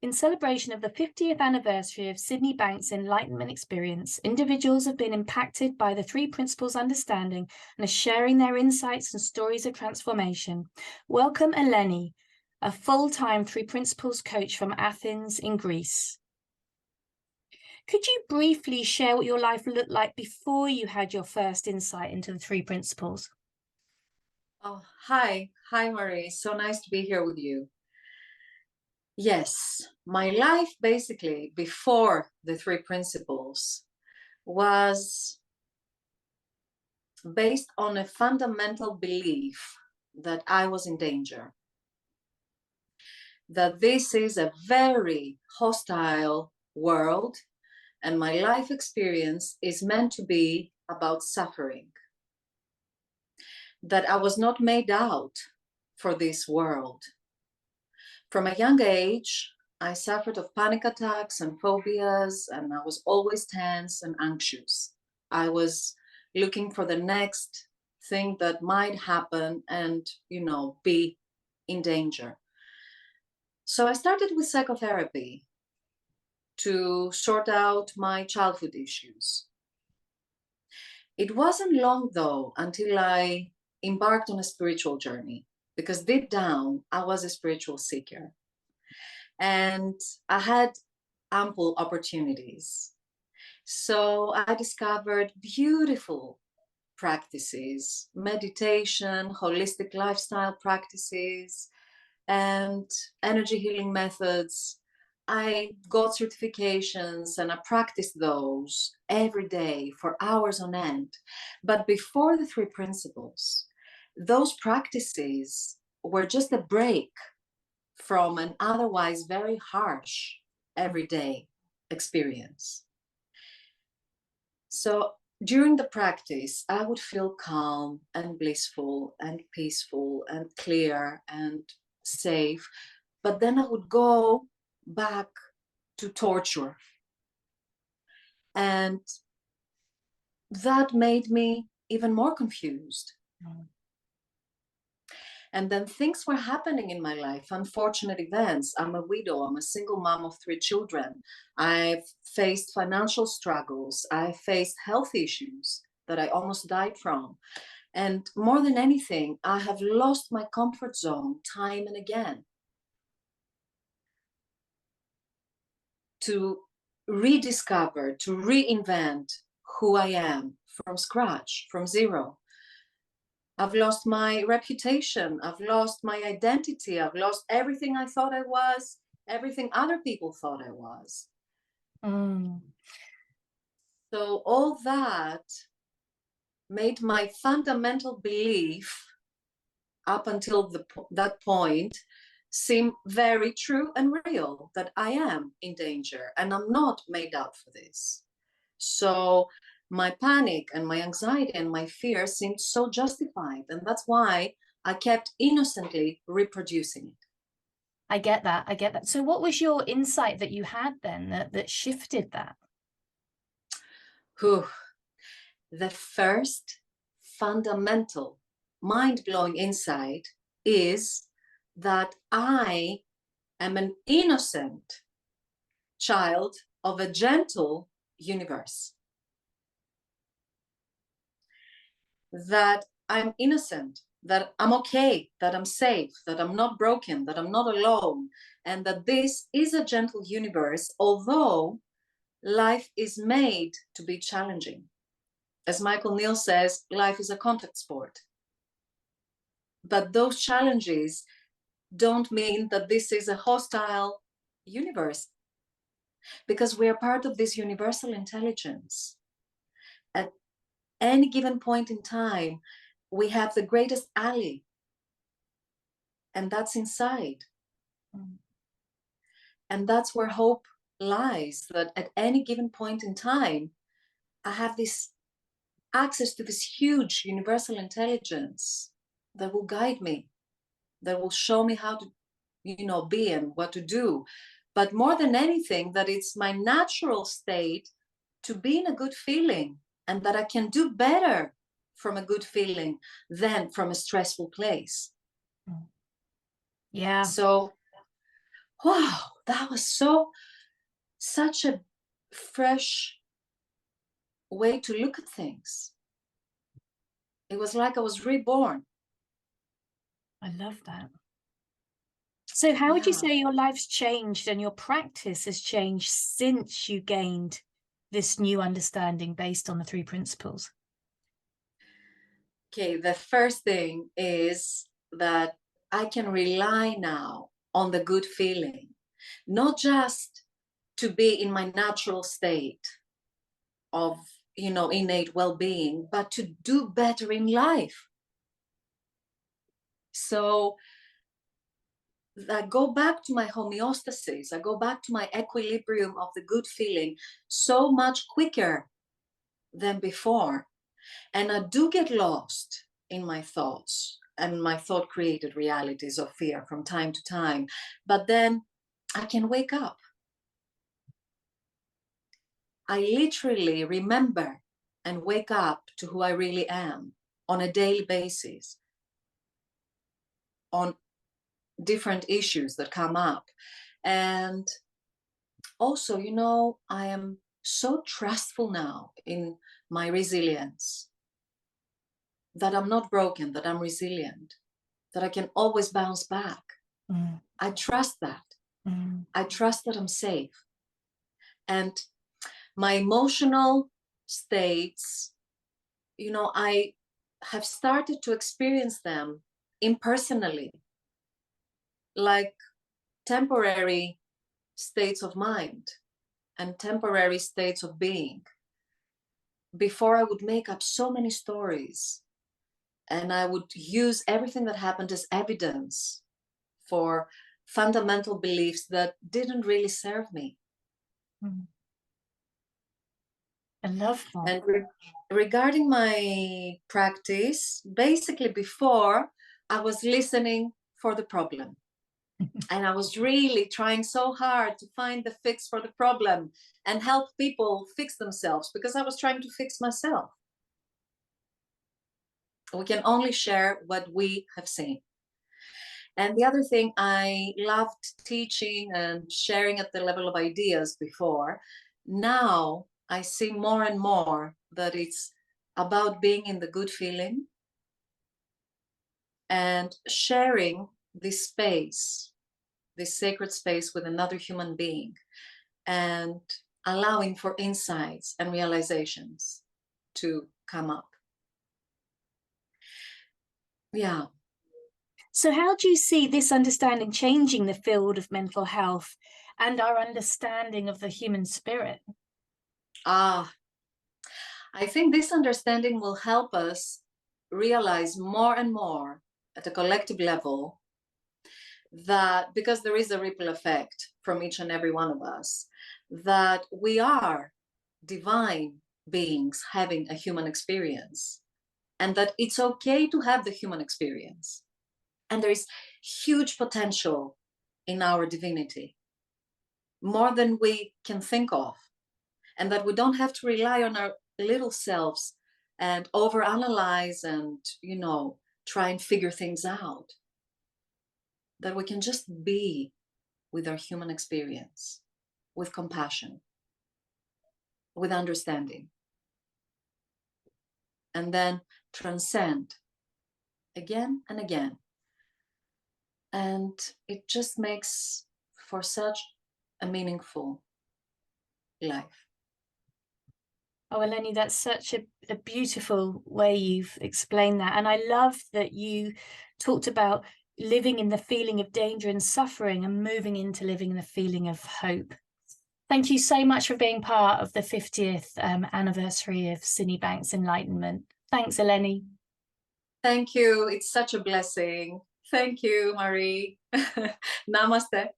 In celebration of the 50th anniversary of Sydney Banks' Enlightenment experience, individuals have been impacted by the three principles understanding and are sharing their insights and stories of transformation. Welcome, Eleni, a full-time three principles coach from Athens in Greece. Could you briefly share what your life looked like before you had your first insight into the three principles? Oh, hi, Marie. So nice to be here with you. Yes, my life basically before the three principles was based on a fundamental belief that I was in danger, that this is a very hostile world, and my life experience is meant to be about suffering, that I was not made out for this world. From a young age, I suffered of panic attacks and phobias, and I was always tense and anxious. I was looking for the next thing that might happen and, be in danger. So I started with psychotherapy to sort out my childhood issues. It wasn't long, though, until I embarked on a spiritual journey, because deep down, I was a spiritual seeker. And I had ample opportunities. So I discovered beautiful practices, meditation, holistic lifestyle practices, and energy healing methods. I got certifications and I practiced those every day for hours on end. But before the three principles, those practices were just a break from an otherwise very harsh everyday experience. So during the practice, I would feel calm and blissful and peaceful and clear and safe. But then I would go back to torture. And that made me even more confused. And then things were happening in my life, unfortunate events. I'm a widow, I'm a single mom of 3 children. I've faced financial struggles. I faced health issues that I almost died from. And more than anything, I have lost my comfort zone time and again. To rediscover, to reinvent who I am from scratch, from zero. I've lost my reputation. I've lost my identity. I've lost everything I thought I was, everything other people thought I was. So all that made my fundamental belief up until that point seem very true and real, that I am in danger and I'm not made out for this. So my panic and my anxiety and my fear seemed so justified. And that's why I kept innocently reproducing it. I get that. So what was your insight that you had then that shifted that? The first fundamental mind-blowing insight is that I am an innocent child of a gentle universe. That I'm innocent, that I'm okay, that I'm safe, that I'm not broken, that I'm not alone, and that this is a gentle universe, although life is made to be challenging. As Michael Neal says, life is a contact sport. But those challenges don't mean that this is a hostile universe, because we are part of this universal intelligence. At any given point in time, we have the greatest ally, and that's inside. And that's where hope lies, that at any given point in time, I have this access to this huge universal intelligence that will guide me, that will show me how to, be and what to do. But more than anything, that it's my natural state to be in a good feeling, and that I can do better from a good feeling than from a stressful place. Yeah. So, wow, that was such a fresh way to look at things. It was like I was reborn. I love that. So how would you Yeah. say your life's changed and your practice has changed since you gained this new understanding based on the three principles? Okay, the first thing is that I can rely now on the good feeling, not just to be in my natural state of, innate well-being, but to do better in life. So I go back to my homeostasis, I go back to my equilibrium of the good feeling so much quicker than before. And I do get lost in my thoughts and my thought created realities of fear from time to time. But then I can wake up. I literally remember and wake up to who I really am on a daily basis, on different issues that come up. And also, I am so trustful now in my resilience, that I'm not broken, that I'm resilient, that I can always bounce back. Mm. I trust that. Mm. I trust that I'm safe. And my emotional states, I have started to experience them impersonally, like temporary states of mind and temporary states of being. Before, I would make up so many stories and I would use everything that happened as evidence for fundamental beliefs that didn't really serve me. Mm. I love that. And regarding my practice, basically before, I was listening for the problem. And I was really trying so hard to find the fix for the problem and help people fix themselves, because I was trying to fix myself. We can only share what we have seen. And the other thing, I loved teaching and sharing at the level of ideas before. Now I see more and more that it's about being in the good feeling and sharing this space, this sacred space with another human being, and allowing for insights and realizations to come up. Yeah. So how do you see this understanding changing the field of mental health and our understanding of the human spirit? I think this understanding will help us realize more and more at a collective level that, because there is a ripple effect from each and every one of us, that we are divine beings having a human experience, and that it's okay to have the human experience. And there is huge potential in our divinity, more than we can think of, and that we don't have to rely on our little selves and overanalyze and, try and figure things out. That we can just be with our human experience, with compassion, with understanding, and then transcend again and again. And it just makes for such a meaningful life. Oh, Eleni, that's such a beautiful way you've explained that. And I love that you talked about living in the feeling of danger and suffering and moving into living in the feeling of hope. Thank you so much for being part of the 50th anniversary of Sydney Banks Enlightenment. Thanks, Eleni. Thank you. It's such a blessing. Thank you, Marie. Namaste.